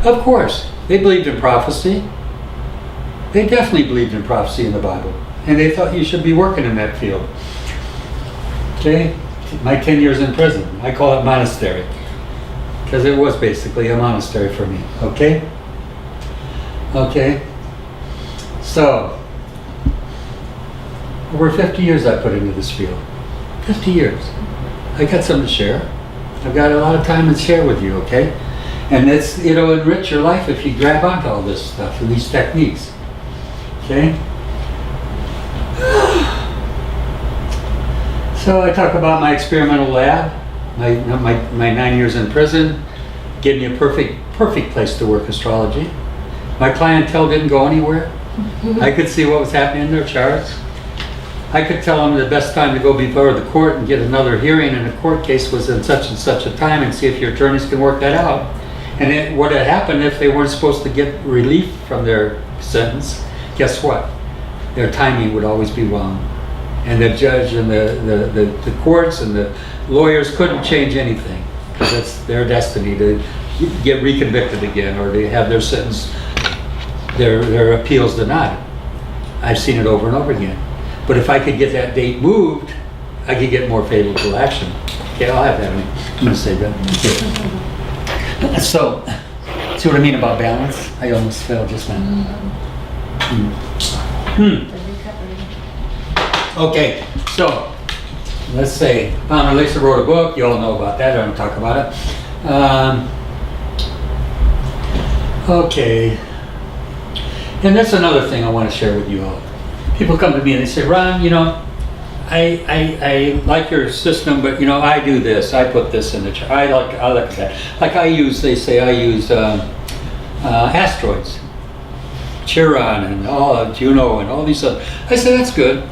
Of course, they believed in prophecy. They definitely believed in prophecy in the Bible. And they thought you should be working in that field. Okay? My 10 years in prison, I call it monastery. Because it was basically a monastery for me. Okay? Okay? So, over 50 years I put into this field. 50 years. I got something to share. I've got a lot of time to share with you, okay? And it'll enrich your life if you grab onto all this stuff and these techniques. Okay? So I talk about my experimental lab, my 9 years in prison, gave me a perfect place to work astrology. My clientele didn't go anywhere. I could see what was happening in their charts. I could tell them the best time to go before the court and get another hearing in a court case was in such and such a time, and see if your attorneys can work that out. And what had happened if they weren't supposed to get relief from their sentence, guess what? Their timing would always be wrong. And the judge and the courts and the lawyers couldn't change anything, because it's their destiny to get reconvicted again, or to have their sentence, their appeals denied. I've seen it over and over again. But if I could get that date moved, I could get more favorable action. Okay, I'll have that. I'm going to say that. Okay. So, see what I mean about balance? I almost fell just now. Okay, so let's say Mona Lisa wrote a book. You all know about that. I don't talk about it. Okay, and that's another thing I want to share with you all. People come to me and they say, Ron, you know, I like your system, but you know, I do this. I put this in the chart. I like that. Like they say I use asteroids, Chiron and Juno and all these other. I say that's good.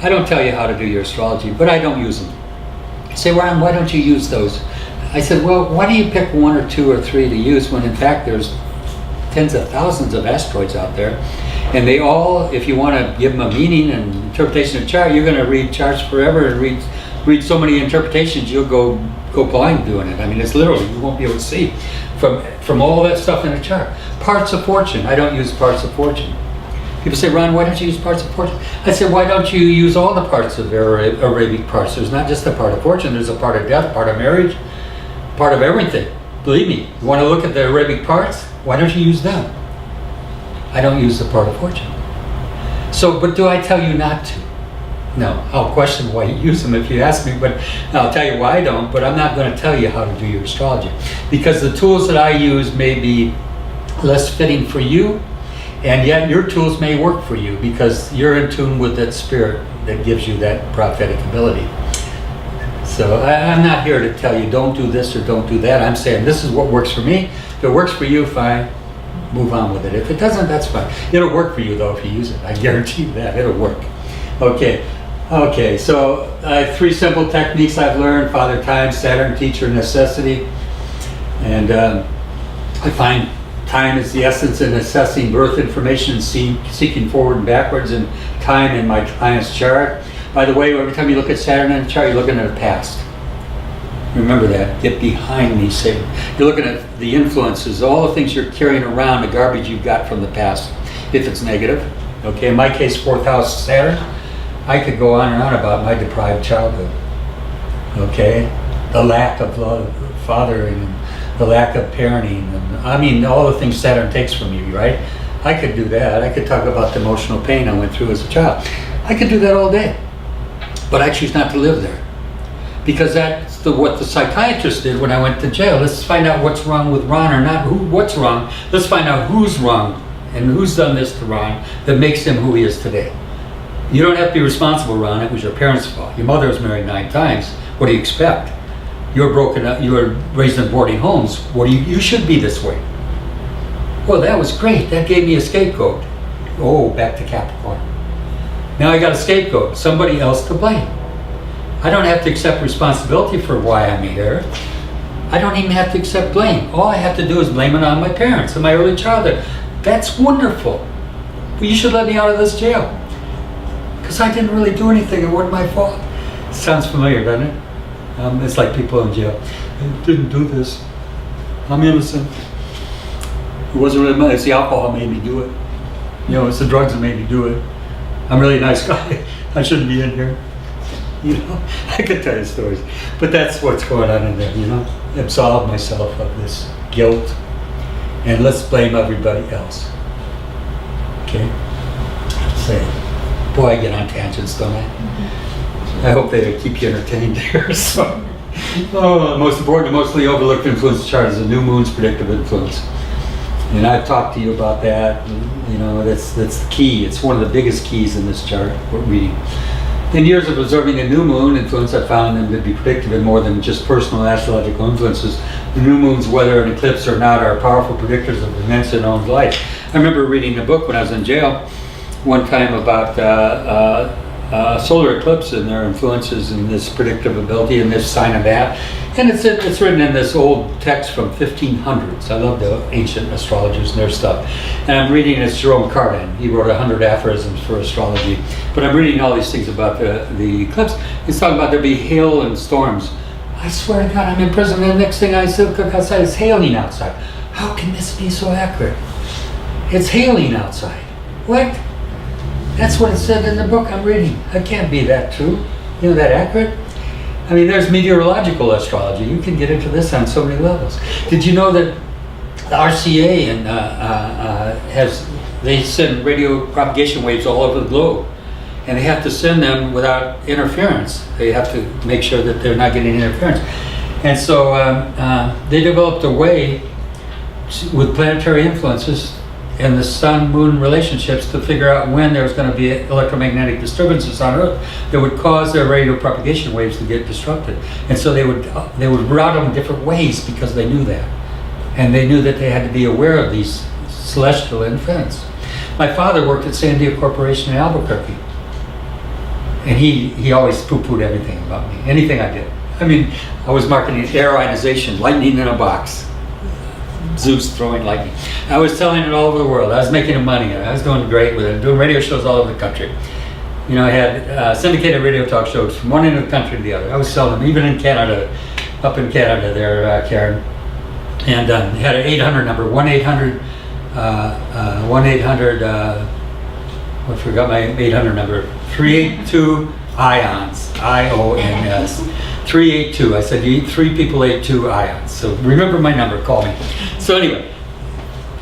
I don't tell you how to do your astrology, but I don't use them. I say, Ron, why don't you use those? I said, well, why do you pick one or two or three to use when in fact there's tens of thousands of asteroids out there, and they all, if you want to give them a meaning and interpretation of chart, you're going to read charts forever and read so many interpretations you'll go blind doing it. I mean, it's literally, you won't be able to see from all that stuff in a chart. Parts of fortune, I don't use parts of fortune. People say, Ron, why don't you use parts of fortune? I said, why don't you use all the parts of Arabic parts? There's not just a part of fortune, there's a part of death, part of marriage, part of everything. Believe me, you want to look at the Arabic parts? Why don't you use them? I don't use the part of fortune. So, but do I tell you not to? No, I'll question why you use them if you ask me, but I'll tell you why I don't, but I'm not going to tell you how to do your astrology. Because the tools that I use may be less fitting for you, and yet your tools may work for you because you're in tune with that spirit that gives you that prophetic ability. So I'm not here to tell you don't do this or don't do that. I'm saying this is what works for me. If it works for you, fine. Move on with it. If it doesn't, that's fine. It'll work for you though if you use it. I guarantee you that. It'll work. Okay, so 3 simple techniques I've learned: Father Time, Saturn, Teacher, Necessity. And I find time is the essence in assessing birth information, seeking forward and backwards in time in my client's chart. By the way, every time you look at Saturn in the chart, you're looking at the past. Remember that. Get behind me, Satan. You're looking at the influences, all the things you're carrying around, the garbage you've got from the past, if it's negative. Okay, in my case, 4th house Saturn, I could go on and on about my deprived childhood. Okay, the lack of love, fathering, and the lack of parenting, and I mean all the things Saturn takes from you, right? I could do that. I could talk about the emotional pain I went through as a child. I could do that all day, but I choose not to live there. Because that's what the psychiatrist did when I went to jail. Let's find out what's wrong with Ron, or not what's wrong. Let's find out who's wrong and who's done this to Ron that makes him who he is today. You don't have to be responsible, Ron. It was your parents' fault. Your mother was married 9 times. What do you expect? You're broken up. You were raised in boarding homes. You should be this way. Well, that was great. That gave me a scapegoat. Oh, back to Capricorn. Now I got a scapegoat. Somebody else to blame. I don't have to accept responsibility for why I'm here. I don't even have to accept blame. All I have to do is blame it on my parents and my early childhood. That's wonderful. Well, you should let me out of this jail. Because I didn't really do anything. It wasn't my fault. Sounds familiar, doesn't it? It's like people in jail. I didn't do this. I'm innocent. It wasn't really, it's the alcohol made me do it. You know, it's the drugs that made me do it. I'm really a nice guy. I shouldn't be in here. You know, I could tell you stories. But that's what's going on in there, you know. Absolve myself of this guilt. And let's blame everybody else. Okay? Say, boy, I get on tangents, don't I? I hope they keep you entertained here. So, most important, mostly overlooked influence chart is the new moon's predictive influence. And I've talked to you about that. You know, that's the key. It's one of the biggest keys in this chart we're reading. In years of observing the new moon influence, I found them to be predictive in more than just personal astrological influences. The new moons, whether an eclipse or not, are powerful predictors of events in one's life. I remember reading a book when I was in jail one time about solar eclipse and their influences and this predictive ability and this sign of that. And it's written in this old text from 1500s. I love the ancient astrologers and their stuff. And I'm reading, it's Jerome Cardan. He wrote 100 aphorisms for astrology. But I'm reading all these things about the eclipse. He's talking about there'll be hail and storms. I swear to God, I'm in prison, and the next thing I look outside, it's hailing outside. How can this be so accurate? It's hailing outside. What? That's what it said in the book I'm reading. It can't be that true. You know, that accurate? I mean, there's meteorological astrology. You can get into this on so many levels. Did you know that the RCA they send radio propagation waves all over the globe, and they have to send them without interference. They have to make sure that they're not getting interference. And so they developed a way with planetary influences and the sun-moon relationships to figure out when there was going to be electromagnetic disturbances on Earth that would cause their radio propagation waves to get disrupted. And so they would route them in different ways because they knew that. And they knew that they had to be aware of these celestial interference. My father worked at Sandia Corporation in Albuquerque. And he always poo-pooed everything about me, anything I did. I mean, I was marketing air ionization, lightning in a box. Zeus throwing lightning. I was selling it all over the world. I was making money. I was doing great with it, doing radio shows all over the country. You know, I had syndicated radio talk shows from one end of the country to the other. I was selling them, even in Canada, up in Canada there, Karen. And had an 800 number, 1-800, I forgot my 800 number, 382 IONS, IONS. 382. I said, you 3 people 82 ions. So remember my number, call me. So anyway,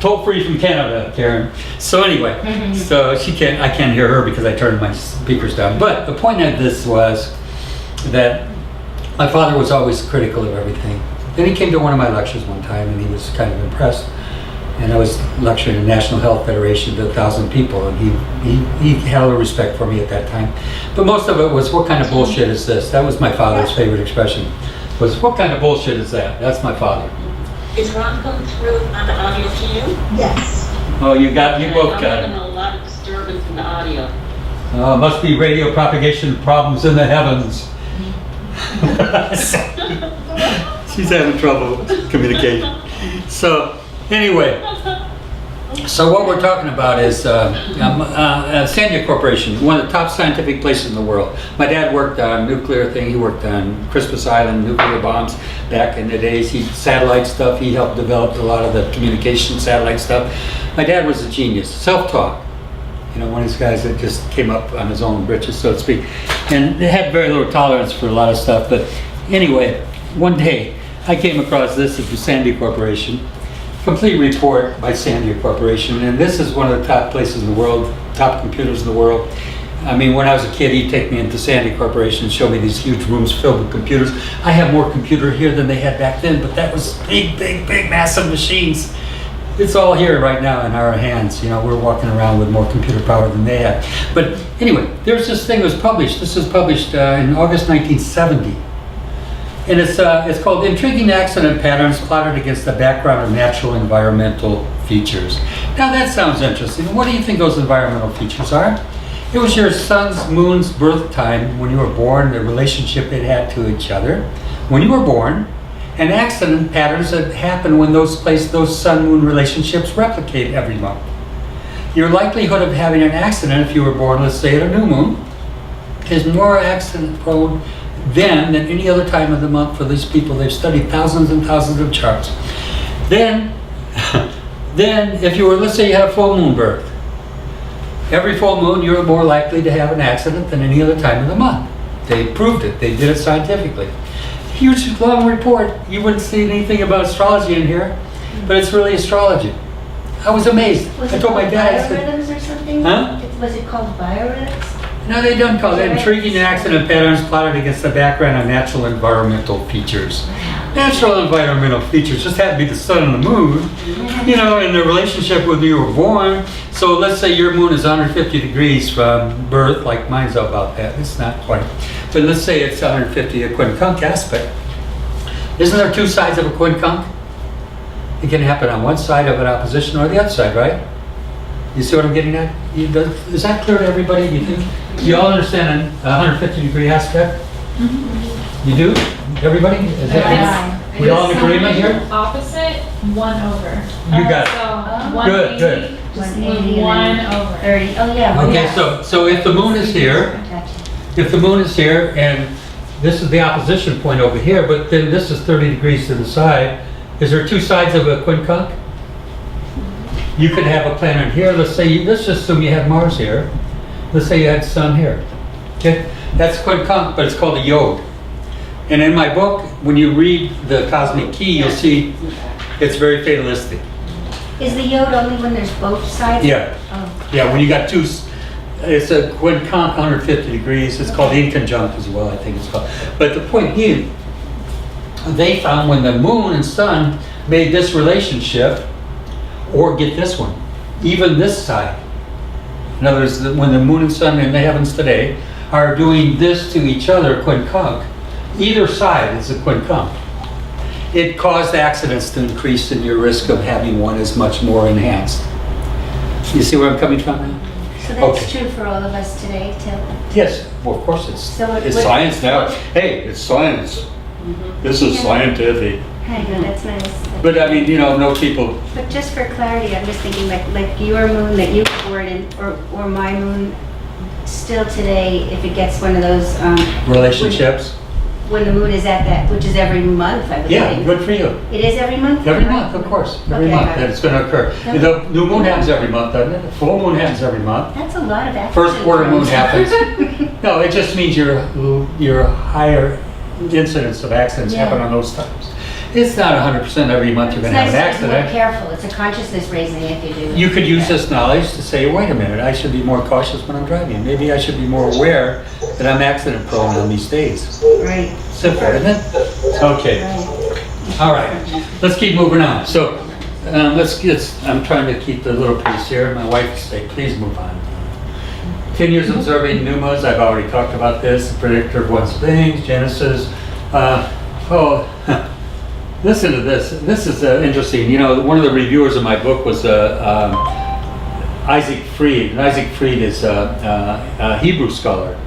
toll free from Canada, Karen. So anyway, so I can't hear her because I turned my speakers down. But the point of this was that my father was always critical of everything. Then he came to one of my lectures one time and he was kind of impressed. And I was lecturing at the National Health Federation to 1,000 people, and he held a respect for me at that time. But most of it was, what kind of bullshit is this? That was my father's favorite expression, was, what kind of bullshit is that? That's my father. Is Ron coming through on the audio to you? Yes. Oh, you both got I'm having a lot of disturbance in the audio. Must be radio propagation problems in the heavens. She's having trouble communicating. So, anyway, so what we're talking about is Sandia Corporation, one of the top scientific places in the world. My dad worked on nuclear thing. He worked on Christmas Island, nuclear bombs back in the days. Satellite stuff. He helped develop a lot of the communication satellite stuff. My dad was a genius, self-taught. You know, one of these guys that just came up on his own britches, so to speak. And they had very little tolerance for a lot of stuff. But anyway, one day I came across this at the Sandia Corporation. Complete report by Sandia Corporation, and this is one of the top places in the world, top computers in the world. I mean, when I was a kid, he'd take me into Sandia Corporation and show me these huge rooms filled with computers. I have more computer here than they had back then, but that was big, massive machines. It's all here right now in our hands. You know, we're walking around with more computer power than they had. But anyway, there's this thing that was published. This was published in August 1970. And it's called Intriguing Accident Patterns Plotted Against the Background of Natural Environmental Features. Now that sounds interesting. What do you think those environmental features are? It was your sun's, moon's birth time when you were born, the relationship it had to each other when you were born, and accident patterns that happen when those sun-moon relationships replicate every month. Your likelihood of having an accident if you were born, let's say, at a new moon, is more accident-prone then than any other time of the month for these people. They've studied thousands and thousands of charts. Then Then if you were, let's say you had a full moon birth. Every full moon you're more likely to have an accident than any other time of the month. They proved it. They did it scientifically. Huge long report. You wouldn't see anything about astrology in here, but it's really astrology. I was amazed. Was I it told my called dad, I said, biorhythms or something? Huh? Was it called biorhythms? no, they don't call it. Intriguing accident patterns plotted against the background of natural environmental features. Natural environmental features just happen to be the sun and the moon, you know, in the relationship when you were born. So let's say your moon is 150 degrees from birth, like mine's about that. It's not quite. But let's say it's 150, a quincunx aspect. Isn't there two sides of a quincunx? It can happen on one side of an opposition or the other side, right? You see what I'm getting at? Is that clear to everybody? You think? You all understand a 150 degree aspect? You do? Everybody? Is that, we all in agreement here? Opposite, 1 over. You got it. So Good, 180, good. just 180 move and 1 then over. 30. Oh, yeah. Okay, yeah. so if the moon is here, if the moon is here and this is the opposition point over here, but then this is 30 degrees to the side, is there two sides of a quincunx? You could have a planet here. Let's just assume you had Mars here. Let's say you had Sun here. Okay, that's quincunx, but it's called a yod. And in my book, when you read the cosmic key, you'll see it's very fatalistic. Is the yod only when there's both sides? Yeah, Oh. yeah. When you got two, it's a quincunx 150 degrees. It's called inconjunct as well, I think it's called. But the point being, they found when the moon and sun made this relationship, or get this one, even this side. In other words, when the moon and sun in the heavens today are doing this to each other, quincunx, either side is a quincunx. It caused accidents to increase in your risk of having one as much more enhanced. You see where I'm coming from now? So that's Okay. true for all of us today, too? Yes, well, of course it's So it's what- science now. Hey, it's science. This is Yeah. scientific. I know, that's nice. But I mean, you know, no people. But just for clarity, I'm just thinking like your moon that you were born in, or my moon, still today, if it gets one of those, Relationships. when the moon is at that, which is every month, I Yeah, believe. good for you. It is every month? Every month, of course. Every Okay, month got it. that it's going to occur. Okay. The new moon happens every month, doesn't it? The full moon happens every month. That's a lot of accidents. First quarter moon happens. No, it just means your higher incidence of accidents Yeah. happen on those times. It's not 100% every month you're It's going to have nice an to be more accident. careful. It's a consciousness raising if you do. You could use this knowledge to say, wait a minute, I should be more cautious when I'm driving. Maybe I should be more aware that I'm accident prone on these days. Right. Simple, isn't it? Okay. Right. All right, let's keep moving on. So, I'm trying to keep the little piece here. My wife would say, please move on. 10 years observing numas, I've already talked about this, the predictor of one's things, Genesis. Listen to this. This is interesting. You know, one of the reviewers of my book was Isaac Fried. And Isaac Fried is a Hebrew scholar.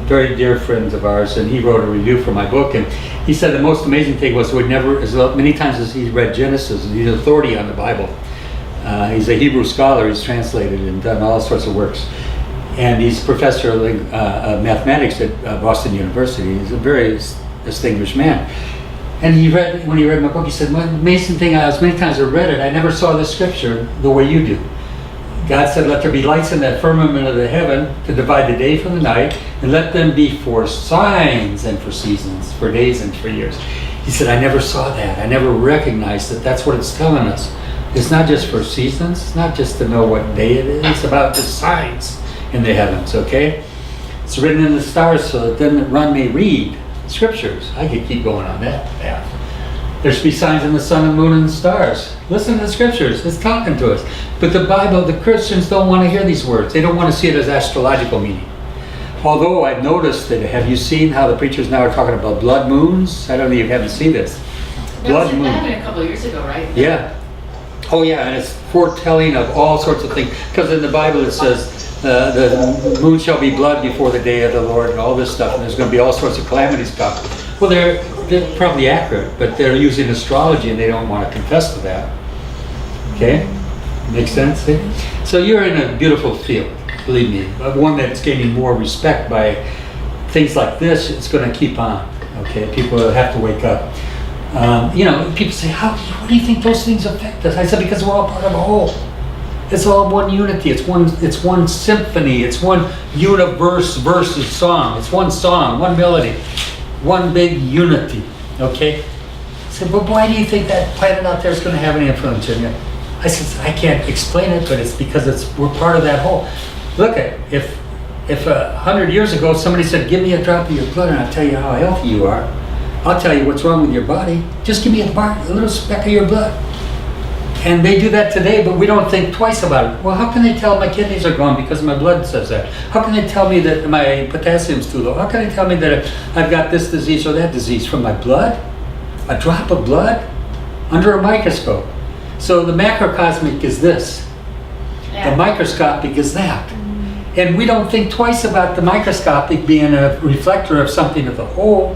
Very dear friends of ours, and he wrote a review for my book, and he said the most amazing thing was we'd never, as many times as he read Genesis, and he's an authority on the Bible. He's a Hebrew scholar, he's translated and done all sorts of works. And he's professor of mathematics at Boston University. He's a very distinguished man. And when he read my book, he said, "One amazing thing, as many times I've read it, I never saw this scripture the way you do. God said, let there be lights in that firmament of the heaven to divide the day from the night, and let them be for signs and for seasons, for days and for years." He said, I never saw that. I never recognized that that's what it's telling us. It's not just for seasons. It's not just to know what day it is. It's about the signs in the heavens, okay? It's written in the stars so that them that run may read scriptures. I could keep going on that path. There should be signs in the sun and moon and the stars. Listen to the scriptures. It's talking to us. But the Bible, the Christians don't want to hear these words. They don't want to see it as astrological meaning. Although I've noticed that, have you seen how the preachers now are talking about blood moons? I don't know if you haven't seen this. Blood That moon. happened a couple of years ago, right? Yeah. Oh yeah, and it's foretelling of all sorts of things. Because in the Bible it says, the moon shall be blood before the day of the Lord and all this stuff. And there's going to be all sorts of calamities coming. Well, they're probably accurate, but they're using astrology and they don't want to confess to that. Okay? Makes sense? See? So you're in a beautiful field, believe me. One that's gaining more respect by things like this. It's going to keep on. Okay? People have to wake up. People say, what do you think those things affect us? I said, because we're all part of a whole. It's all one unity. It's one symphony. It's one universe versus song. It's one song, one melody, one big unity. Okay? I said, but why do you think that planet out there is going to have any influence in you? I said, I can't explain it, but it's because we're part of that whole. Look at if 100 years ago somebody said, give me a drop of your blood and I'll tell you how healthy you are. I'll tell you what's wrong with your body. Just give me a little speck of your blood. And they do that today, but we don't think twice about it. Well, how can they tell my kidneys are gone because my blood says that? How can they tell me that my potassium's too low? How can they tell me that I've got this disease or that disease from my blood? A drop of blood under a microscope. So the macrocosmic is this. Yeah. The microscopic is that. And we don't think twice about the microscopic being a reflector of something of the whole.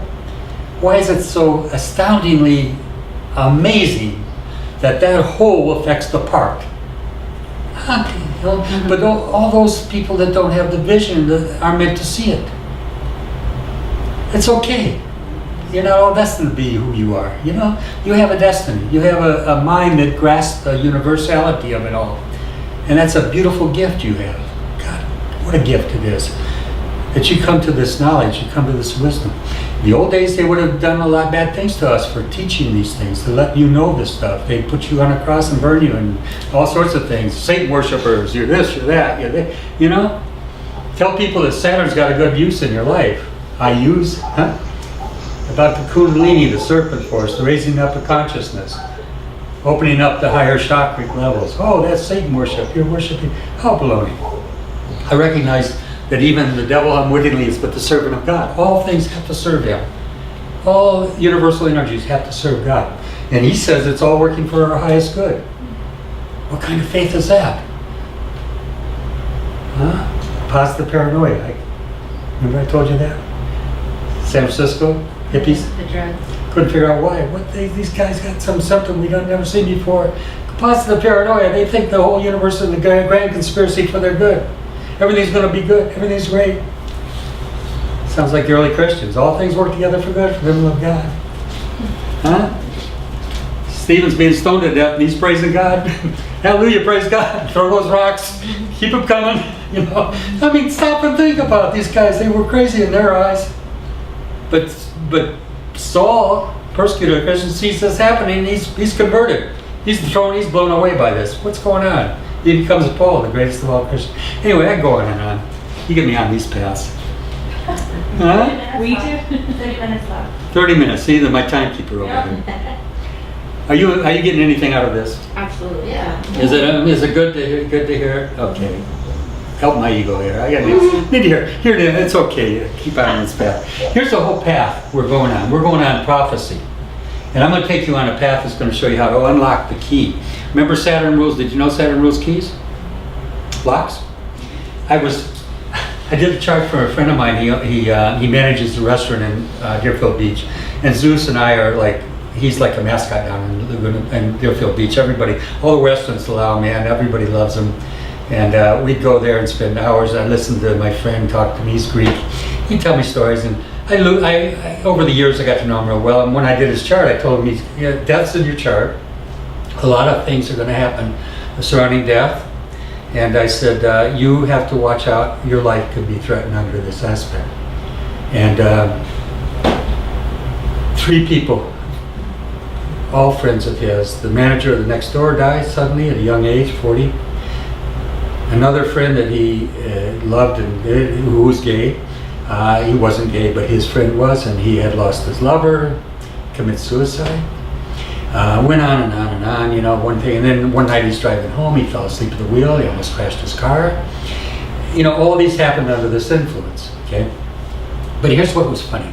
Why is it so astoundingly amazing that whole affects the part? But all those people that don't have the vision are meant to see it. It's okay. You're not all destined to be who you are. You have a destiny. You have a mind that grasps the universality of it all. And that's a beautiful gift you have. God, what a gift it is. That you come to this knowledge, you come to this wisdom. In the old days, they would have done a lot of bad things to us for teaching these things, to let you know this stuff. They put you on a cross and burn you and all sorts of things. Satan worshipers, you're this, you're that, you're that. Tell people that Saturn's got a good use in your life. About the Kundalini, the serpent force, the raising up of consciousness, opening up the higher chakric levels. Oh, that's Satan worship. You're worshiping. Oh, baloney. I recognize that even the devil unwittingly is but the servant of God. All things have to serve him. All universal energies have to serve God. And he says it's all working for our highest good. What kind of faith is that? Positive paranoia. Remember I told you that? San Francisco, hippies. The drugs. Couldn't figure out why. These guys got some symptom we don't never seen before. Positive paranoia. They think the whole universe is a grand conspiracy for their good. Everything's going to be good. Everything's great. Sounds like the early Christians. All things work together for good for them who love God. Huh? Stephen's being stoned to death and he's praising God. Hallelujah, praise God. Throw those rocks. Keep them coming. Stop and think about these guys. They were crazy in their eyes. But Saul, persecutor of Christians, sees this happening. He's converted. He's blown away by this. What's going on? He becomes Paul, the greatest of all Christians. Anyway, I go on and on. You get me on these paths. Huh? We do. 30 minutes left. 30 minutes. See, my timekeeper over there. Are you getting anything out of this? Absolutely, yeah. Is it good to hear? Okay. Help my ego here. I need to hear. Here it is. It's okay. Keep on this path. Here's the whole path we're going on. We're going on prophecy. And I'm going to take you on a path that's going to show you how to unlock the key. Remember Saturn rules? Did you know Saturn rules keys? Locks? I did a chart for a friend of mine. He manages the restaurant in Deerfield Beach. And Zeus and I are he's like a mascot down in Deerfield Beach. All the restaurants allow him in. Everybody loves him. And we'd go there and spend hours. I listened to my friend talk to me. He's Greek. He'd tell me stories. And I over the years, I got to know him real well. And when I did his chart, I told him, death's in your chart. A lot of things are going to happen surrounding death. And I said, you have to watch out. Your life could be threatened under this aspect. And 3 people, all friends of his. The manager of the next door died suddenly at a young age, 40. Another friend that he loved and who was gay. He wasn't gay, but his friend was, and he had lost his lover, committed suicide. Went on and on and on, one thing. And then one night he's driving home, he fell asleep at the wheel, he almost crashed his car. All these happened under this influence, okay? But here's what was funny.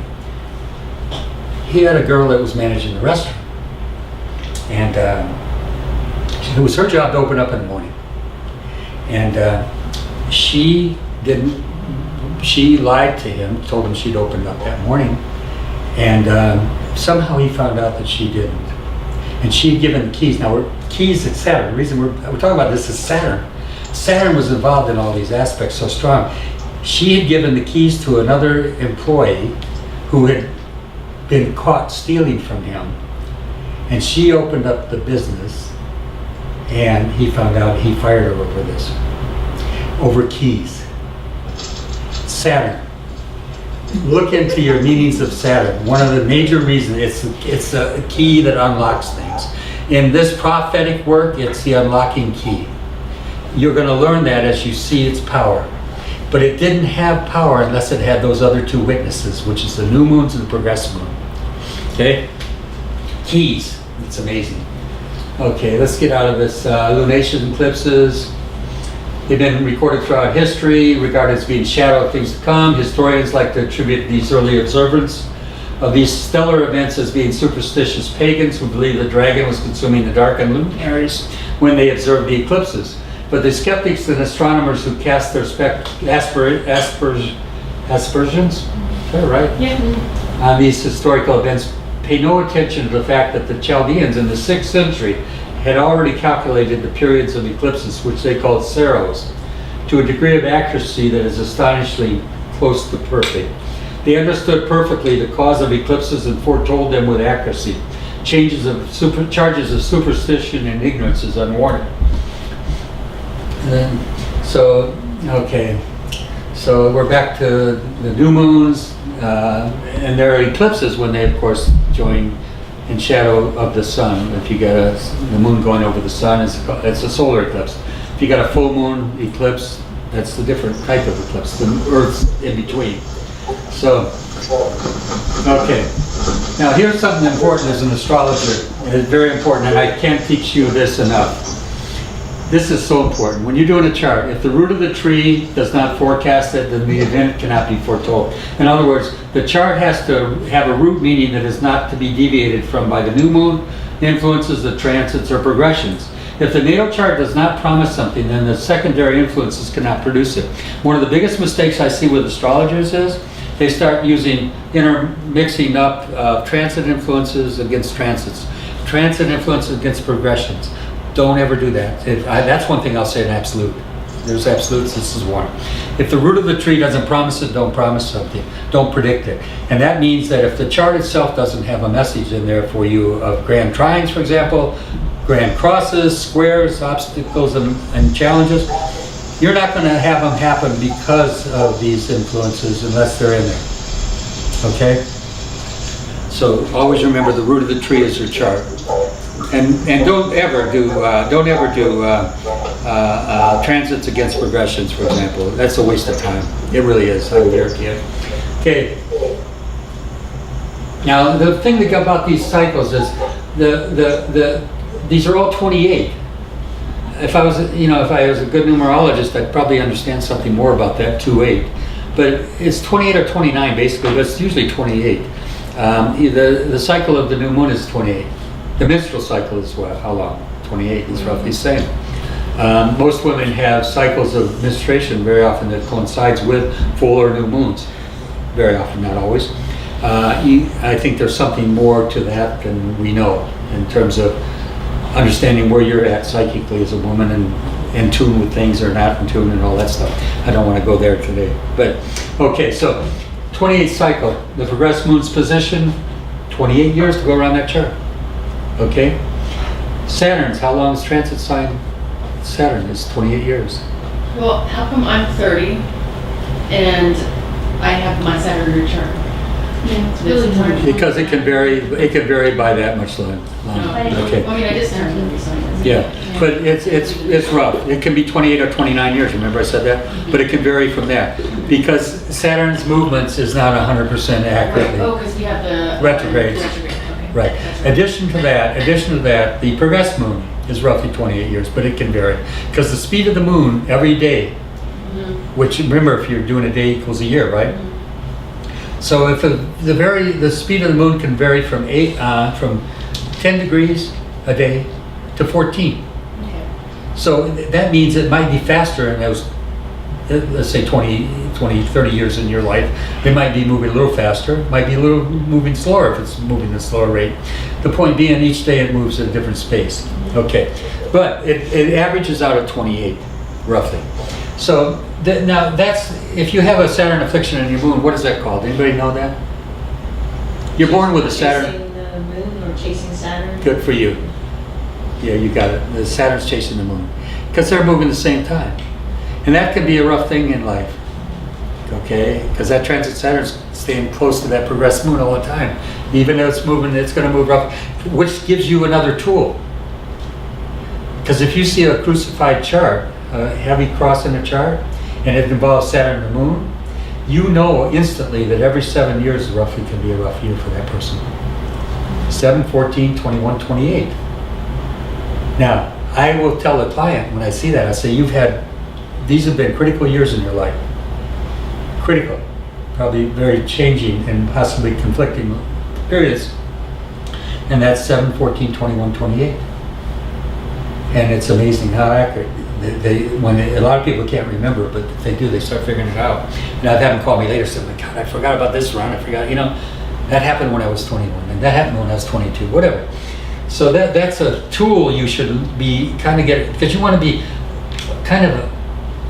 He had a girl that was managing the restaurant. And it was her job to open up in the morning. And she lied to him, told him she'd opened up that morning. And somehow he found out that she didn't. And she had given the keys. Now, keys at Saturn. The reason we're talking about this is Saturn. Saturn was involved in all these aspects so strong. She had given the keys to another employee who had been caught stealing from him And she opened up the business, and he found out he fired her over this, over keys. Saturn. Look into your meanings of Saturn. One of the major reasons, it's a key that unlocks things. In this prophetic work, it's the unlocking key. You're going to learn that as you see its power. But it didn't have power unless it had those other two witnesses, which is the new moons and the progressive moon. Okay? Keys. It's amazing. Okay, let's get out of this. Lunation eclipses. They've been recorded throughout history, regarded as being shadow of things to come. Historians like to attribute these early observance of these stellar events as being superstitious pagans who believed the dragon was consuming the darkened luminaries when they observed the eclipses. But the skeptics and astronomers who cast their aspersions, is that right? Yeah. On these historical events pay no attention to the fact that the Chaldeans in the 6th century had already calculated the periods of eclipses, which they called seros, to a degree of accuracy that is astonishingly close to perfect. They understood perfectly the cause of eclipses and foretold them with accuracy. Charges of superstition and ignorance is unwarranted. So we're back to the new moons, and there are eclipses when they, of course, join in shadow of the sun. If you get the moon going over the sun, it's a solar eclipse. If you got a full moon eclipse, that's a different type of eclipse. The Earth's in between. So, okay. Now here's something important as an astrologer. It's very important, and I can't teach you this enough. This is so important. When you're doing a chart, if the root of the tree does not forecast it, then the event cannot be foretold. In other words, the chart has to have a root meaning that is not to be deviated from by the new moon, influences, the transits, or progressions. If the natal chart does not promise something, then the secondary influences cannot produce it. One of the biggest mistakes I see with astrologers is they start intermixing up transit influences against transits, transit influences against progressions. Don't ever do that. That's one thing I'll say in absolute. There's absolutes, this is one. If the root of the tree doesn't promise it, don't promise something. Don't predict it. And that means that if the chart itself doesn't have a message in there for you of grand trines, for example, grand crosses, squares, obstacles, and challenges, you're not going to have them happen because of these influences unless they're in there. Okay? So always remember the root of the tree is your chart. And don't ever do transits against progressions, for example. That's a waste of time. It really is. I would guarantee it. Okay. Now the thing about these cycles is these are all 28. If I was a good numerologist, I'd probably understand something more about that 2-8. But it's 28 or 29 basically, but it's usually 28. The cycle of the new moon is 28. The menstrual cycle is how long? 28 is roughly the same. Most women have cycles of menstruation very often that coincides with full or new moons. Very often, not always. I think there's something more to that than we know in terms of understanding where you're at psychically as a woman and in tune with things or not in tune and all that stuff. I don't want to go there today. But, okay, so 28 cycle. The progressed moon's position, 28 years to go around that chart. Okay? Saturn's, how long is transit sign? Saturn is 28 years. Well, how come I'm 30 and I have my Saturn in chart? Yeah, it's really hard. Because it can vary by that much long. Okay. I mean, I just turned 30, so it doesn't- Yeah, but it's rough. It can be 28 or 29 years. Remember I said that? But it can vary from that because Saturn's movements is not 100% accurately. Right. Oh, because we have the Retrogrades. Retrograde. Okay. Right. Addition to that, the progressed moon is roughly 28 years, but it can vary because the speed of the moon every day, which remember if you're doing a day equals a year, right? So if the speed of the moon can vary from 10 degrees a day to 14. Okay. So that means it might be faster in those, let's say 20, 30 years in your life. It might be moving a little faster, might be a little moving slower if it's moving at a slower rate. The point being each day it moves at a different space. Okay, but it averages out at 28, roughly. So now that's, if you have a Saturn affliction in your moon, what is that called? Anybody know that? You're born with a Saturn. Chasing the moon or chasing Saturn. Good for you. Yeah, you got it. The Saturn's chasing the moon. Because they're moving the same time. And that can be a rough thing in life. Okay? Because that transit Saturn's staying close to that progressed moon all the time. Even though it's moving, it's going to move rough, which gives you another tool. Because if you see a crucified chart, a heavy cross in a chart, and it involves Saturn and the moon, you know instantly that every 7 years roughly can be a rough year for that person. 7, 14, 21, 28. Now, I will tell the client when I see that, I say, these have been critical years in your life. Critical. Probably very changing and possibly conflicting periods. And that's 7, 14, 21, 28. And it's amazing how accurate. A lot of people can't remember, but if they do, they start figuring it out. And I've had them call me later, say, God, I forgot about this round, I forgot, that happened when I was 21, and that happened when I was 22, whatever. So that's a tool you should be kind of because you want to be kind of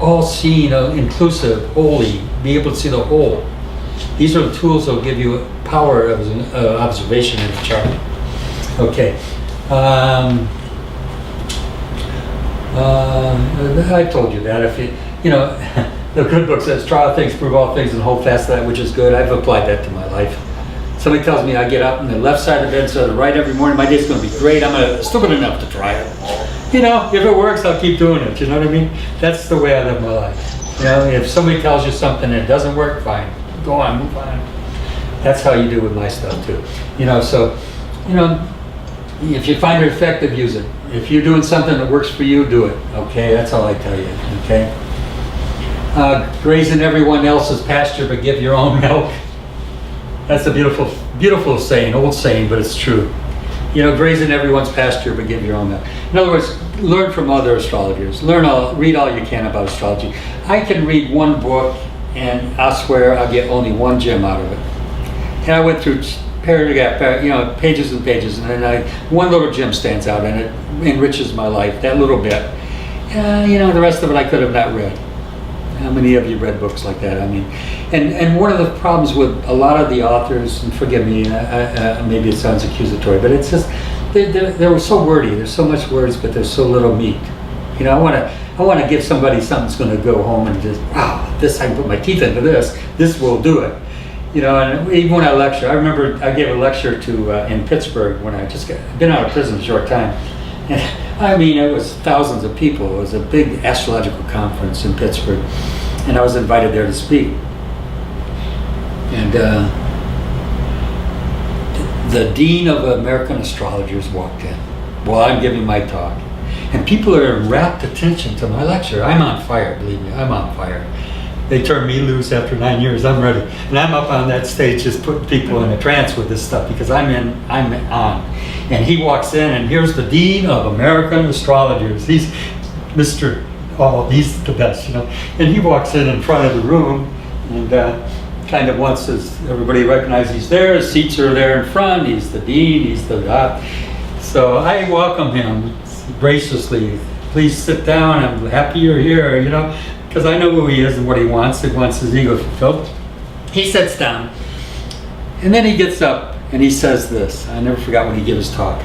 all-seeing, inclusive, holy, be able to see the whole. These are the tools that will give you power of observation in the chart. Okay. I told you that. If the good book says, try all things, prove all things, and hold fast to that which is good. I've applied that to my life. Somebody tells me I get up on the left side of the bed instead of the right every morning, my day's going to be great. I'm stupid enough to try it. If it works, I'll keep doing it. You know what I mean? That's the way I live my life. If somebody tells you something and it doesn't work, fine. Go on, move on. That's how you do with my stuff too. If you find it effective, use it. If you're doing something that works for you, do it. Okay, that's all I tell you. Okay. Graze in everyone else's pasture, but give your own milk. That's a beautiful, beautiful saying, old saying, but it's true. Graze in everyone's pasture, but give your own milk. In other words, learn from other astrologers. Read all you can about astrology. I can read one book, and I swear I'll get only one gem out of it. And I went through paragraph, pages and pages, and then one little gem stands out, and it enriches my life, that little bit. The rest of it I could have not read. How many of you read books like that? I mean, and one of the problems with a lot of the authors, and forgive me, maybe it sounds accusatory, but it's just, they're so wordy. There's so much words, but there's so little meat. I want to give somebody something that's going to go home and just, wow, this, I can put my teeth into this. This will do it. And even when I lecture, I remember I gave a lecture in Pittsburgh when I just been out of prison a short time. And I mean, it was thousands of people. It was a big astrological conference in Pittsburgh. And I was invited there to speak. And the Dean of American Astrologers walked in while I'm giving my talk. And people are in rapt attention to my lecture. I'm on fire, believe me, I'm on fire. They turned me loose after 9 years, I'm ready. And I'm up on that stage just putting people in a trance with this stuff because I'm on. And he walks in, and here's the Dean of American Astrologers. He's Mr. He's the best, And he walks in front of the room and kind of wants everybody to recognize he's there. His seats are there in front. He's the Dean, he's the So I welcome him graciously. Please sit down. I'm happy you're here, because I know who he is and what he wants. He wants his ego fulfilled. He sits down, and then he gets up and he says this. I never forgot when he gave his talk.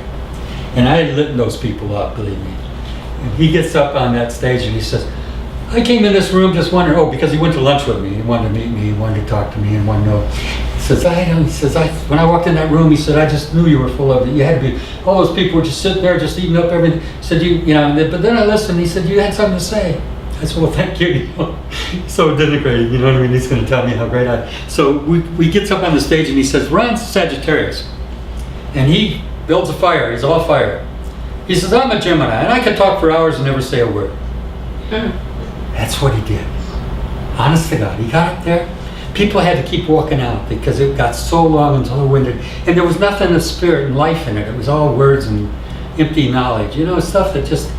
And I lit those people up, believe me. And he gets up on that stage and he says, I came in this room just wondering, because he went to lunch with me. He wanted to meet me, he wanted to talk to me, and wanted to know. He says, when I walked in that room, he said, I just knew you were full of it. You had to be, all those people were just sitting there, just eating up everything. He said, but then I listened, he said, you had something to say. I said, well, thank you. So denigrating, you know what I mean? He's going to tell me how great So we gets up on the stage and he says, Ryan's Sagittarius. And he builds a fire. He's all fire. He says, I'm a Gemini, and I could talk for hours and never say a word. That's what he did. Honest to God, he got up there. People had to keep walking out because it got so long and so winded. And there was nothing of spirit and life in it. It was all words and empty knowledge. Stuff that just,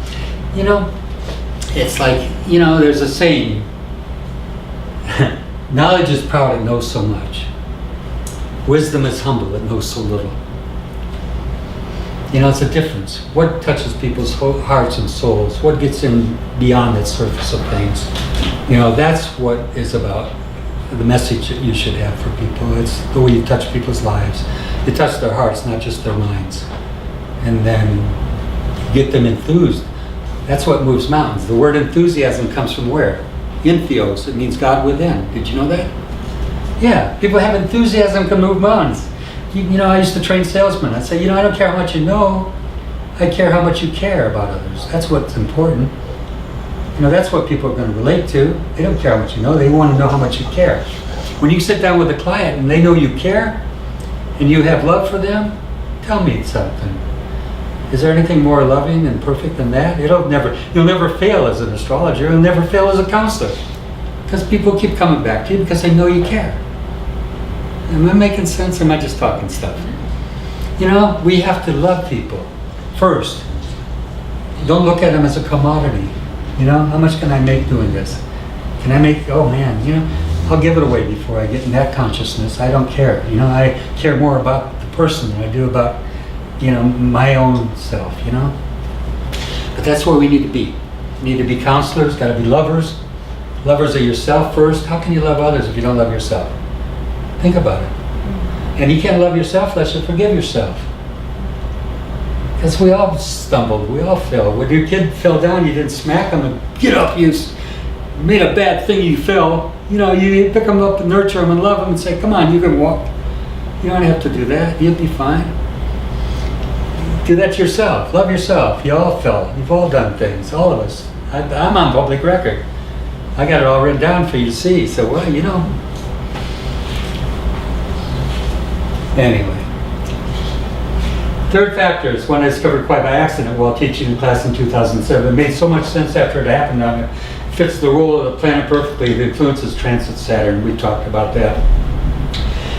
it's like, there's a saying, knowledge is proud, it knows so much. Wisdom is humble, it knows so little. It's a difference. What touches people's hearts and souls? What gets in beyond the surface of things? That's what is about the message that you should have for people. It's the way you touch people's lives. You touch their hearts, not just their minds. And then get them enthused. That's what moves mountains. The word enthusiasm comes from where? Entheos. It means God within. Did you know that? Yeah, people have enthusiasm can move mountains. You know, I used to train salesmen. I'd say, I don't care how much you know. I care how much you care about others. That's what's important. That's what people are going to relate to. They don't care how much you know. They want to know how much you care. When you sit down with a client and they know you care and you have love for them, tell me something. Is there anything more loving and perfect than that? You'll never fail as an astrologer. You'll never fail as a counselor. Because people keep coming back to you because they know you care. Am I making sense or am I just talking stuff? We have to love people first. Don't look at them as a commodity. How much can I make doing this? Can I make, oh man, I'll give it away before I get in that consciousness. I don't care. I care more about the person than I do about, my own self, But that's where we need to be. We need to be counselors, got to be lovers. Lovers of yourself first. How can you love others if you don't love yourself? Think about it. And you can't love yourself unless you forgive yourself. Because we all stumbled, we all fell. When your kid fell down, you didn't smack them and get up, you made a bad thing, you fell. You pick them up and nurture them and love them and say, come on, you can walk. You don't have to do that, you'll be fine. Do that to yourself, love yourself. You all fell, you've all done things, all of us. I'm on public record. I got it all written down for you to see, so Anyway. Third factor is one I discovered quite by accident while teaching in class in 2007. It made so much sense after it happened on it. Fits the role of the planet perfectly. It influences transit Saturn. We talked about that.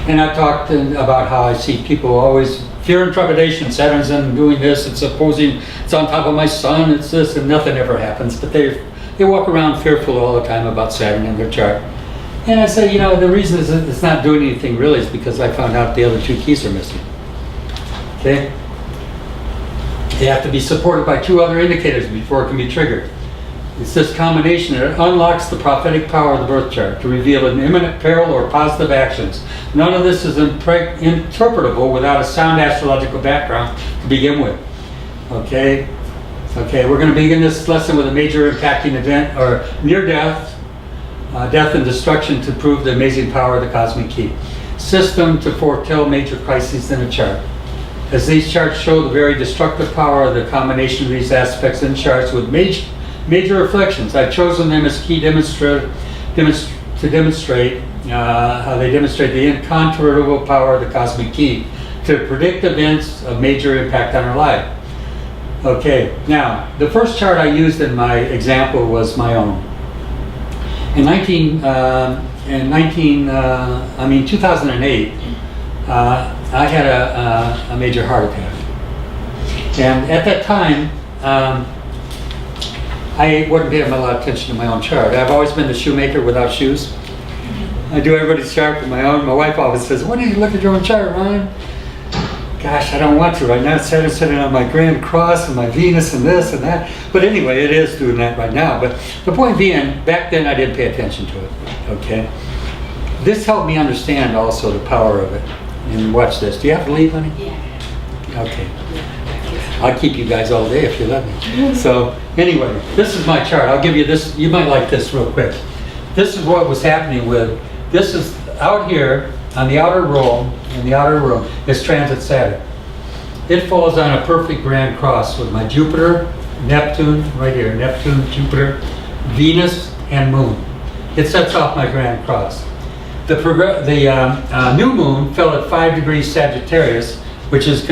And I talked about how I see people always fear and trepidation. Saturn's in doing this, it's opposing, it's on top of my sun, it's this, and nothing ever happens. But they walk around fearful all the time about Saturn in their chart. And I say, the reason it's not doing anything really is because I found out the other two keys are missing. Okay? They have to be supported by two other indicators before it can be triggered. It's this combination that unlocks the prophetic power of the birth chart to reveal an imminent peril or positive actions. None of this is interpretable without a sound astrological background to begin with. Okay? Okay, we're going to begin this lesson with a major impacting event or near death, death and destruction to prove the amazing power of the cosmic key. System to foretell major crises in a chart. As these charts show the very destructive power of the combination of these aspects in charts with major reflections, I've chosen them as key to demonstrate how they demonstrate the incontrovertible power of the cosmic key to predict events of major impact on our life. Okay, now the first chart I used in my example was my own. In 2008, I had a major heart attack. And at that time, I wasn't paying a lot of attention to my own chart. I've always been the shoemaker without shoes. I do everybody's chart with my own. My wife always says, "Why don't you look at your own chart, Ryan?" Gosh, I don't want to right now. Saturn's sitting on my Grand Cross and my Venus and this and that. But anyway, it is doing that right now. But the point being, back then I didn't pay attention to it. Okay? This helped me understand also the power of it. And watch this. Do you have to leave, honey? Yeah. Okay. I'll keep you guys all day if you let me. So anyway, this is my chart. I'll give you this. You might like this real quick. This is what was happening with, this is out here on the outer row, in the outer room, is transit Saturn. It falls on a perfect grand cross with my Jupiter, Neptune, right here, Neptune, Jupiter, Venus, and Moon. It sets off my grand cross. The new moon fell at 5 degrees Sagittarius, which is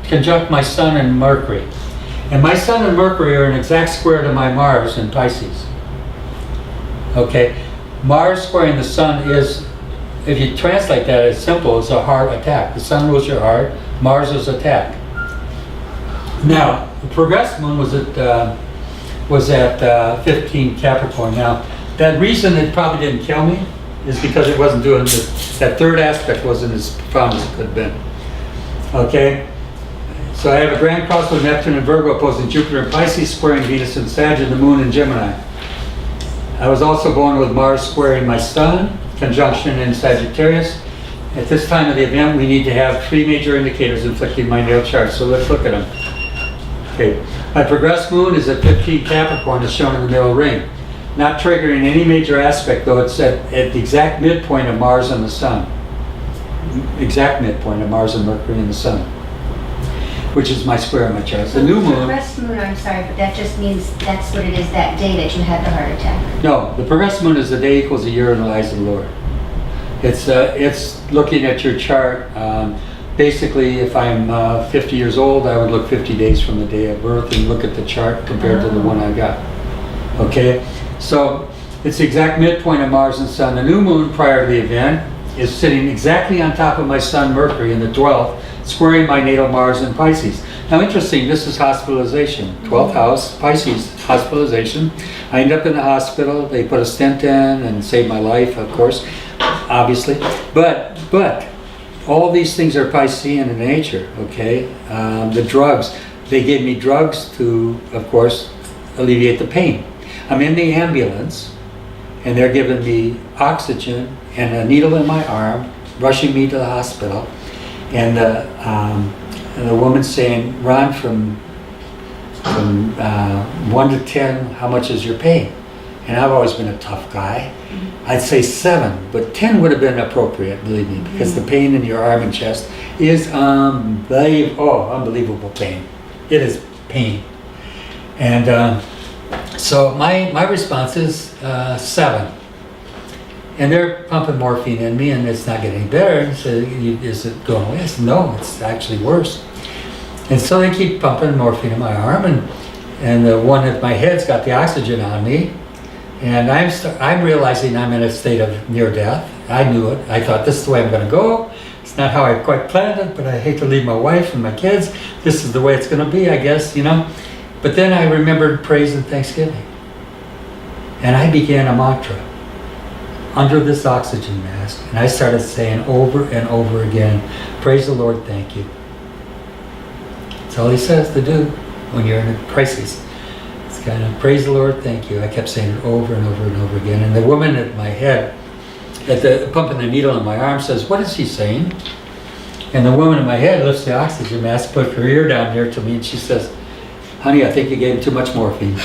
conjunct my Sun and Mercury. And my Sun and Mercury are an exact square to my Mars in Pisces. Okay, Mars squaring the Sun is, if you translate that, it's simple, it's a heart attack. The Sun rules your heart, Mars is attack. Now, the progressed moon was at 15 Capricorn. Now, that reason it probably didn't kill me is because it wasn't doing that third aspect wasn't as profound as it could have been. Okay? So I have a grand cross with Neptune and Virgo opposing Jupiter and Pisces, squaring Venus and Sag, and the Moon in Gemini. I was also born with Mars squaring my Sun conjunction in Sagittarius. At this time of the event, we need to have 3 major indicators inflicting my natal chart. So let's look at them. Okay, my progressed moon is at 15 Capricorn, as shown in the middle ring. Not triggering any major aspect, though it's at the exact midpoint of Mars and the Sun. Exact midpoint of Mars and Mercury and the Sun, which is my square on my chart. The new moon. Progressed moon, I'm sorry, but that just means that's what it is that day that you had the heart attack. No, the progressed moon is the day equals a year in the eyes of the Lord. It's looking at your chart. Basically, if I'm 50 years old, I would look 50 days from the day of birth and look at the chart compared to the one I got. Okay, so it's the exact midpoint of Mars and Sun. The new moon prior to the event is sitting exactly on top of my Sun Mercury in the 12th, squaring my natal Mars in Pisces. Now, interesting, this is hospitalization. 12th house, Pisces, hospitalization. I end up in the hospital. They put a stent in and saved my life, of course, obviously. But all these things are Piscean in nature, okay? The drugs, they gave me drugs to, of course, alleviate the pain. I'm in the ambulance, and they're giving me oxygen and a needle in my arm, rushing me to the hospital. And the woman's saying, Ron, from 1 to 10, how much is your pain? And I've always been a tough guy. I'd say 7, but 10 would have been appropriate, believe me, because the pain in your arm and chest is unbelievable pain. It is pain. And so my response is 7. And they're pumping morphine in me, and it's not getting better. So is it going away? I said, no, it's actually worse. And so they keep pumping morphine in my arm, and the one at my head's got the oxygen on me. And I'm realizing I'm in a state of near death. I knew it. I thought, this is the way I'm going to go. It's not how I quite planned it, but I hate to leave my wife and my kids. This is the way it's going to be, I guess, you know. But then I remembered praise and thanksgiving. And I began a mantra under this oxygen mask. And I started saying over and over again, praise the Lord, thank you. That's all he says to do when you're in a crisis. Kind of praise the Lord, thank you. I kept saying it over and over and over again. And the woman at my head, pumping the needle in my arm, says, what is he saying? And the woman in my head lifts the oxygen mask, put her ear down near to me, and she says, honey, I think you gave him too much morphine.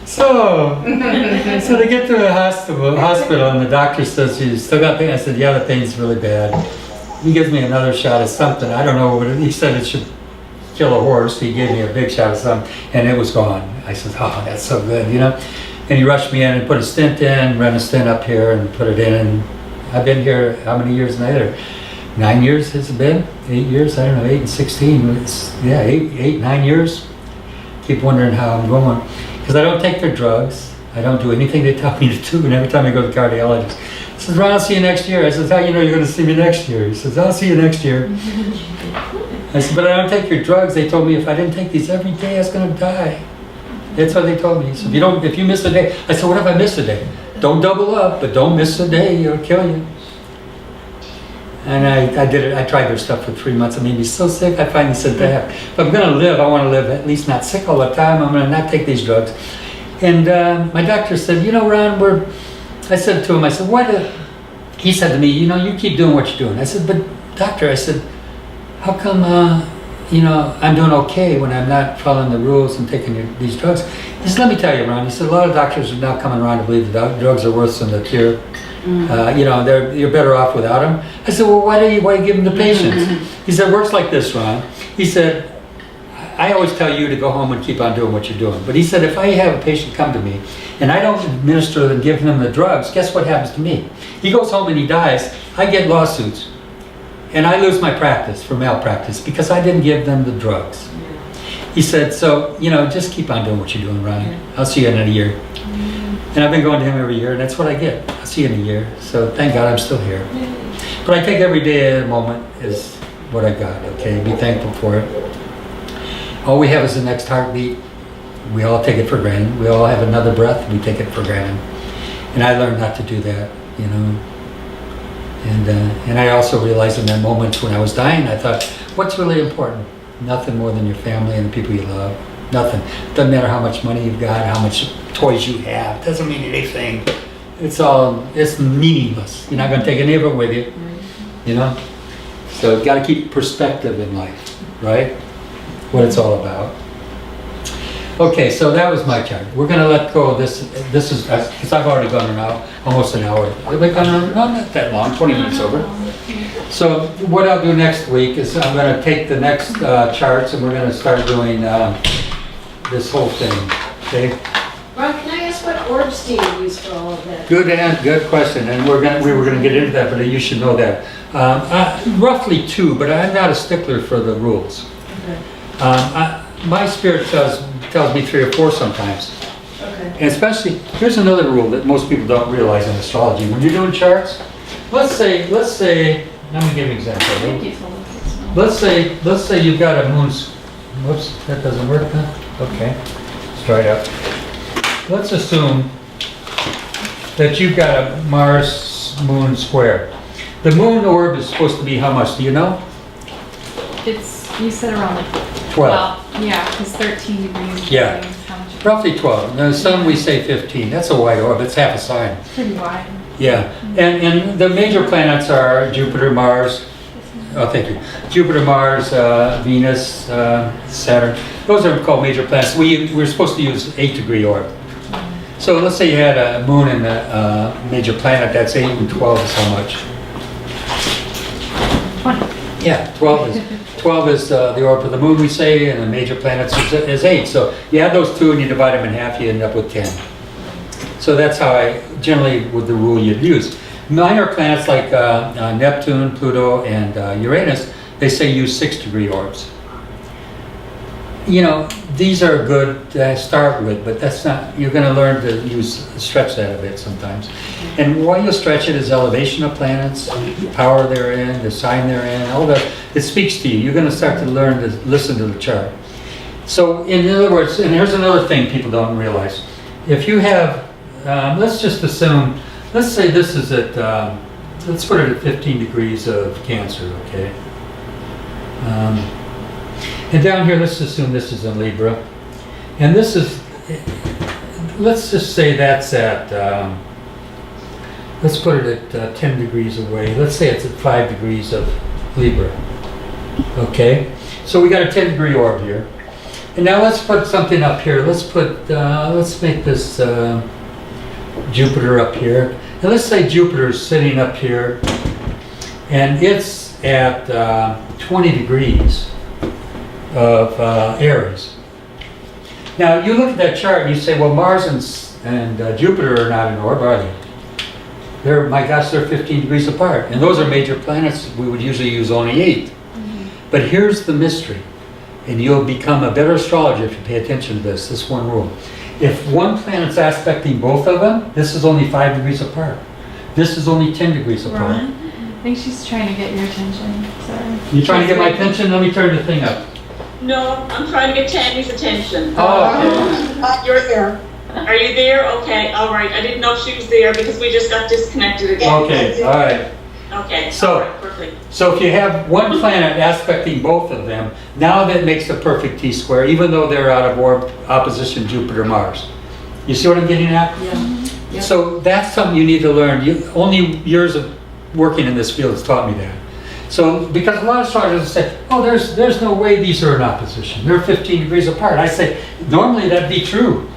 So they get to the hospital, and the doctor says, you still got pain? I said, yeah, the pain's really bad. He gives me another shot of something. I don't know what he said it should kill a horse. He gave me a big shot of something, and it was gone. I said, oh, that's so good, you know. And he rushed me in and put a stent in, ran a stent up here and put it in. And I've been here, how many years later? 9 years has it been? 8 years? I don't know, 8 and 16. Yeah, 8, 9 years. Keep wondering how I'm going. Because I don't take their drugs. I don't do anything they tell me to do. And every time I go to the cardiologist, he says, Ron, I'll see you next year. I says, how you know you're going to see me next year? He says, I'll see you next year. I said, but I don't take your drugs. They told me if I didn't take these every day, I was going to die. That's what they told me. He said, if you miss a day. I said, what if I miss a day? Don't double up, but don't miss a day. It'll kill you. And I did it. I tried their stuff for 3 months. I made me so sick. I finally said, Dad, if I'm going to live, I want to live at least not sick all the time. I'm going to not take these drugs. And my doctor said, you know, Ron, I said to him, I said, he said to me, you know, you keep doing what you're doing. I said, but doctor, I said, how come, I'm doing okay when I'm not following the rules and taking these drugs? He said, let me tell you, Ron. He said, a lot of doctors are now coming around to believe the drugs are worse than the cure. You're better off without them. I said, well, why do you give them to patients? He said, it works like this, Ron. He said, I always tell you to go home and keep on doing what you're doing. But he said, if I have a patient come to me and I don't administer and give them the drugs, guess what happens to me? He goes home and he dies. I get lawsuits. And I lose my practice for malpractice because I didn't give them the drugs. He said, so, just keep on doing what you're doing, Ron. I'll see you in a year. And I've been going to him every year, and that's what I get. I'll see you in a year. So thank God I'm still here. But I take every day at a moment is what I got, okay? Be thankful for it. All we have is the next heartbeat. We all take it for granted. We all have another breath. We take it for granted. And I learned not to do that, And I also realized in that moment when I was dying, I thought, what's really important? Nothing more than your family and the people you love. Nothing. Doesn't matter how much money you've got, how much toys you have. Doesn't mean anything. It's meaningless. You're not going to take any of it with you, you know? So you've got to keep perspective in life, right? What it's all about. Okay, so that was my chart. We're going to let go of this. This is, because I've already gone now almost an hour. We've gone on, not that long, 20 minutes over. So what I'll do next week is I'm going to take the next charts and we're going to start doing this whole thing, okay? Ron, can I ask what orbs do you use for all of that? Good question, and we were going to get into that, but you should know that. Roughly 2, but I'm not a stickler for the rules. Okay. My spirit tells me 3 or 4 sometimes. Okay. And especially, here's another rule that most people don't realize in astrology. When you're doing charts, let's say, let me give you an example. I think you told us. Let's say you've got a moon's, whoops, that doesn't work then? Okay, let's try it out. Let's assume that you've got a Mars-Moon square. The moon orb is supposed to be how much, do you know? You said around like 12. Well, yeah, because 13 degrees. Yeah. is how much? Roughly 12. Now, the sun we say 15. That's a wide orb, it's half a sign. It's pretty wide. Yeah, and the major planets are Jupiter, Mars, oh thank you, Jupiter, Mars, Venus, Saturn. Those are called major planets. We're supposed to use 8-degree orb. So let's say you had a moon in a major planet, that's 8 and 12 is how much? 20. Yeah, 12 is the orb of the moon we say, and the major planets is 8. So you add those two and you divide them in half, you end up with 10. So that's how I generally, with the rule you'd use. Minor planets like Neptune, Pluto, and Uranus, they say use 6-degree orbs. You know, these are good to start with, but that's not, you're going to learn to stretch that a bit sometimes. And why you'll stretch it is elevation of planets, the power they're in, the sign they're in, all that. It speaks to you. You're going to start to learn to listen to the chart. So in other words, and here's another thing people don't realize. If you have, let's just assume, let's say this is at, let's put it at 15 degrees of Cancer, okay? And down here, let's assume this is in Libra. And this is, let's just say that's at, let's put it at 10 degrees away. Let's say it's at 5 degrees of Libra. Okay? So we got a 10-degree orb here. And now let's put something up here. Let's put, let's make this Jupiter up here. And let's say Jupiter is sitting up here. And it's at 20 degrees of Aries. Now you look at that chart and you say, well, Mars and Jupiter are not in orb, are they? They're, my gosh, they're 15 degrees apart. And those are major planets. We would usually use only 8. But here's the mystery. And you'll become a better astrologer if you pay attention to this one rule. If one planet's aspecting both of them, this is only 5 degrees apart. This is only 10 degrees apart. Ron, I think she's trying to get your attention. Sorry. You trying to get my attention? Let me turn the thing up. No, I'm trying to get Tammy's attention. Oh, You're there. Are you there? Okay, all right. I didn't know she was there because we just got disconnected again. okay, all right. Okay, So- all right, perfect. So if you have one planet aspecting both of them, now that makes a perfect T-square, even though they're out of orb, opposition Jupiter, Mars. You see what I'm getting at? Yeah. So that's something you need to learn. Only years of working in this field has taught me that. So, because a lot of astrologers say, oh, there's no way these are in opposition. They're 15 degrees apart. I say, normally that'd be true.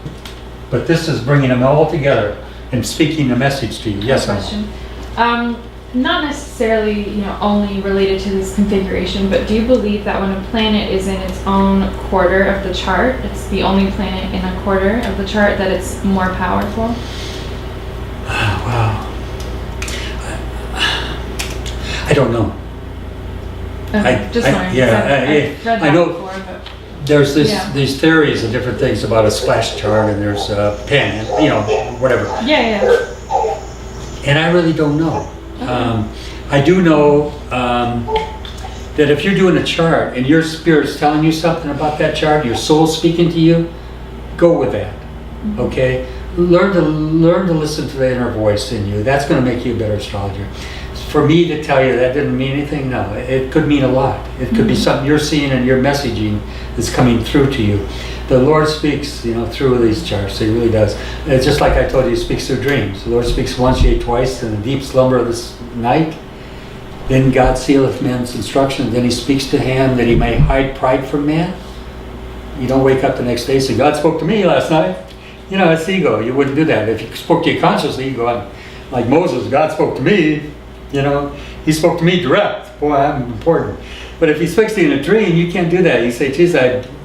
But this is bringing them all together and speaking a message to you. Yes, Emma? Question. Not necessarily, only related to this configuration, but do you believe that when a planet is in its own quarter of the chart, it's the only planet in a quarter of the chart, that it's more powerful? Wow. I don't know. Okay, just wondering. yeah, 'cause I've read I that know- before, but There's Yeah. these theories of different things about a splash chart, and there's a pen, whatever. yeah. And I really don't know. I do know that if you're doing a chart and your spirit's telling you something about that chart, your soul's speaking to you, go with that. Okay? Learn to listen to the inner voice in you. That's going to make you a better astrologer. for me to tell you that didn't mean anything, no. It could mean a lot. It could be something you're seeing and your messaging is coming through to you. The Lord speaks, through these charts. He really does. It's just like I told you, He speaks through dreams. The Lord speaks once, yea, twice, in the deep slumber of this night. Then God sealeth man's instruction. Then He speaks to him that he may hide pride from man. You don't wake up the next day and say, God spoke to me last night. It's ego. You wouldn't do that. If you spoke to you consciously, you go on, like Moses, God spoke to me. He spoke to me direct. Boy, I'm important. But if He speaks to you in a dream, you can't do that. You say, geez,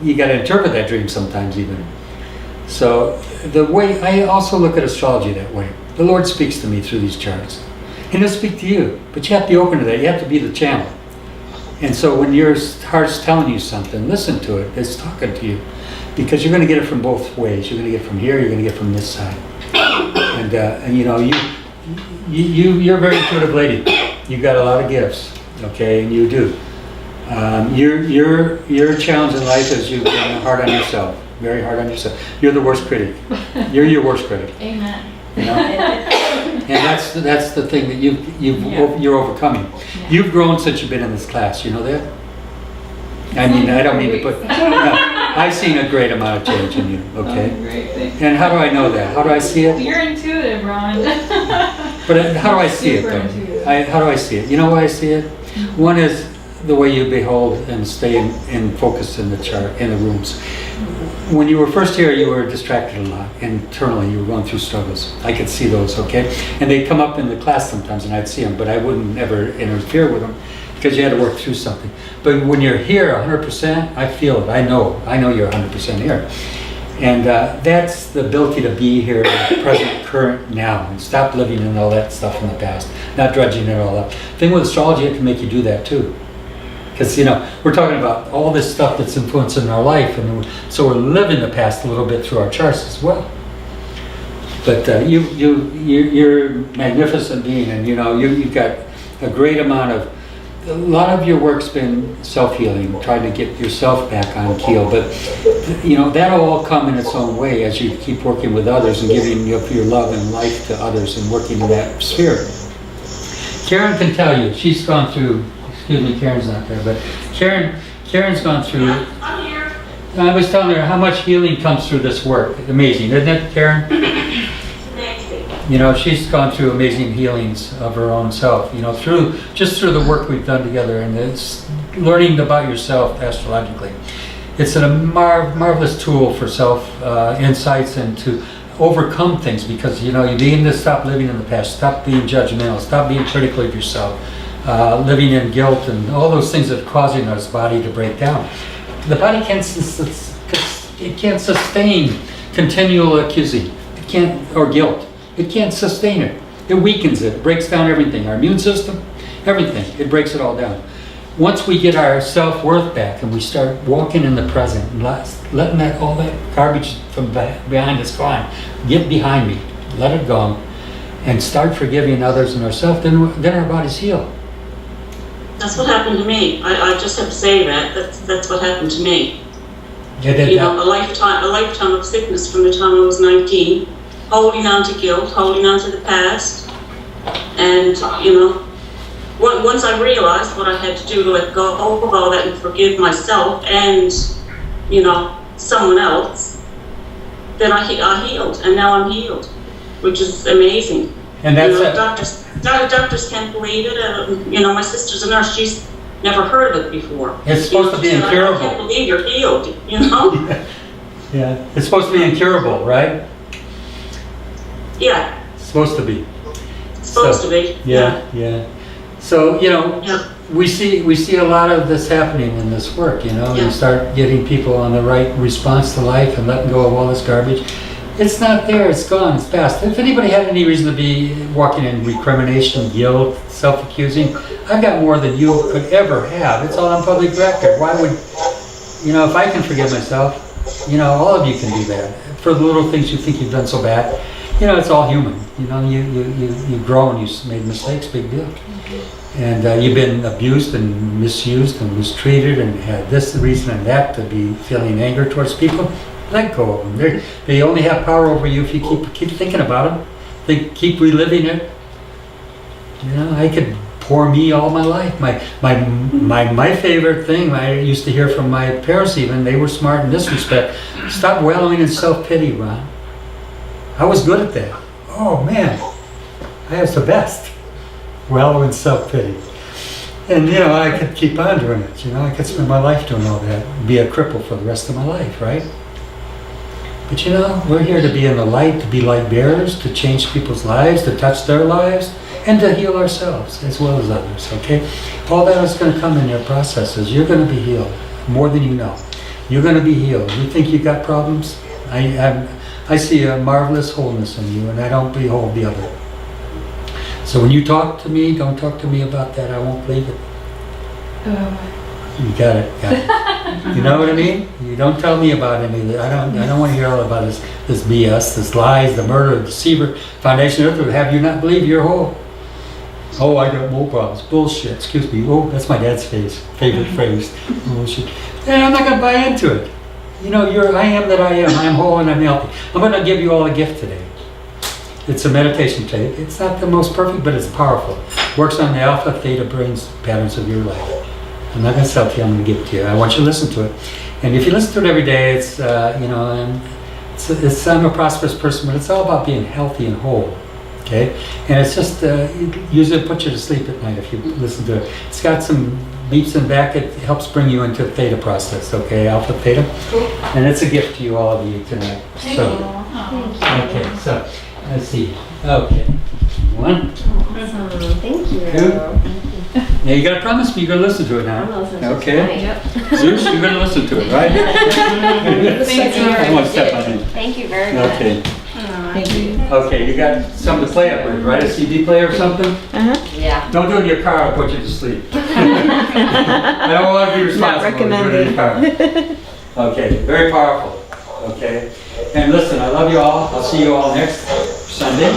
you got to interpret that dream sometimes even. So the way, I also look at astrology that way. The Lord speaks to me through these charts. And He'll speak to you. But you have to be open to that. You have to be the channel. And so when your heart's telling you something, listen to it. It's talking to you. Because you're going to get it from both ways. You're going to get it from here, you're going to get it from this side. And you're a very intuitive lady. You've got a lot of gifts, okay, and you do. Your challenge in life is you've been hard on yourself, very hard on yourself. You're the worst critic. You're your worst critic. Amen. And that's the thing that you're overcoming. Yeah. You've grown since you've been in this class. You know that? I mean, I don't mean to put. I've seen a great amount of change in you. Okay. Oh, great, thank And how do I know that? How do I see it? You're intuitive, Ron. But how do I see it Super though? intuitive. How do I see it? You know why I see it? One is the way you behold and stay in focus in the chart, in the rooms. When you were first here, you were distracted a lot. Internally, you were going through struggles. I could see those, okay? And they'd come up in the class sometimes and I'd see them, but I wouldn't ever interfere with them because you had to work through something. But when you're here 100%, I feel it. I know you're 100% here. And that's the ability to be here, present, current, now, and stop living in all that stuff from the past, not drudging it all up. The thing with astrology, it can make you do that too. Because, we're talking about all this stuff that's influencing our life, and so we're living the past a little bit through our charts as well. But you're a magnificent being, and you've got a great amount of, a lot of your work's been self-healing, trying to get yourself back on keel, but that'll all come in its own way as you keep working with others and giving your love and life to others and working in that sphere. Karen can tell you, she's gone through, excuse me, Karen's not there, but Karen's gone through, I'm here. I was telling her how much healing comes through this work. Amazing, isn't it, Karen? Amazing. She's gone through amazing healings of her own self, through the work we've done together, and it's learning about yourself astrologically. It's a marvelous tool for self insights and to overcome things, because you begin to stop living in the past, stop being judgmental, stop being critical of yourself, living in guilt and all those things that are causing our body to break down. The body can't sustain continual accusing, or guilt. It can't sustain it. It weakens it. It breaks down everything. Our immune system, everything. It breaks it all down. Once we get our self-worth back and we start walking in the present and letting all that garbage from behind us go, get behind me, let it go, and start forgiving others and ourselves, then our bodies heal. That's what happened to me. I just have to say that. That's what happened to me. Yeah, a lifetime of sickness from the time I was 19, holding on to guilt, holding on to the past, and once I realized what I had to do to let go of all that and forgive myself and someone else, then I healed, and now I'm healed, which is amazing. And that's doctors can't believe it. My sister's a nurse; she's never heard of it before. It's supposed to be incurable. I can't believe you're healed. Yeah, it's supposed to be incurable, right? Yeah. It's supposed to be. It's supposed to be. Yeah. So we see a lot of this happening in this work. You start getting people on the right response to life and letting go of all this garbage. It's not there. It's gone. It's past. If anybody had any reason to be walking in recrimination, guilt, self-accusing, I've got more than you could ever have. It's all on public record. Why would if I can forgive myself, all of you can do that. For the little things you think you've done so bad, it's all human. You grow and you've made mistakes, big deal. And you've been abused and misused and mistreated and had this reason and that to be feeling anger towards people. Let go of them. They only have power over you if you keep thinking about them. They keep reliving it. I could for me all my life. My favorite thing I used to hear from my parents even, they were smart in this respect. Stop wallowing in self-pity, Ron. I was good at that. Oh man, I was the best. Wallow in self-pity. And you know, I could keep on doing it. You know, I could spend my life doing all that, be a cripple for the rest of my life, right? But you know, we're here to be in the light, to be light bearers, to change people's lives, to touch their lives, and to heal ourselves as well as others, okay? All that is going to come in your processes. You're going to be healed, more than you know. You're going to be healed. You think you got problems? I see a marvelous wholeness in you, and I don't behold the other. So when you talk to me, don't talk to me about that. I won't believe it. You got it. You know what I mean? You don't tell me about any of that. I don't want to hear all about this BS, this lies, the murder, the deceiver, foundation of earth. Have you not believed you're whole? Oh, I got more problems. Bullshit. Excuse me. Oh, that's my dad's favorite phrase. Bullshit. And I'm not going to buy into it. You know, I am that I am. I am whole and I'm healthy. I'm going to give you all a gift today. It's a meditation tape. It's not the most perfect, but it's powerful. Works on the alpha, theta brains patterns of your life. I'm not going to sell it to you. I'm going to give it to you. I want you to listen to it. And if you listen to it every day, it's, you know, and I'm a prosperous person, but it's all about being healthy and whole. Okay? And it's just, usually put you to sleep at night if you listen to it. It's got some beeps in back. It helps bring you into the theta process, okay? Alpha, theta. Cool. And it's a gift to you, all of you, tonight. Thank So, you. okay, so, let's see. Okay. One. Awesome. Thank you. Two. Now you gotta promise me you're gonna listen to it now. I'm listening to it Okay. tonight. Zeus, you're gonna listen to it, right? Thank you. I want to step on it. Thank you very much. Okay. Thank you. Okay, you got something to play it with, right? A CD player or something? Yeah. Don't do it in your car, I'll put you to sleep. I don't want to be responsible for doing it in your car. Okay, very powerful. Okay. And listen, I love you all. I'll see you all next Sunday.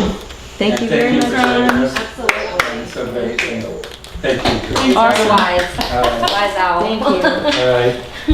Thank you very much, for joining Ron. us. It's so great. Thank you. Awesome. Wise. All right. Wise owl. Thank you. All right.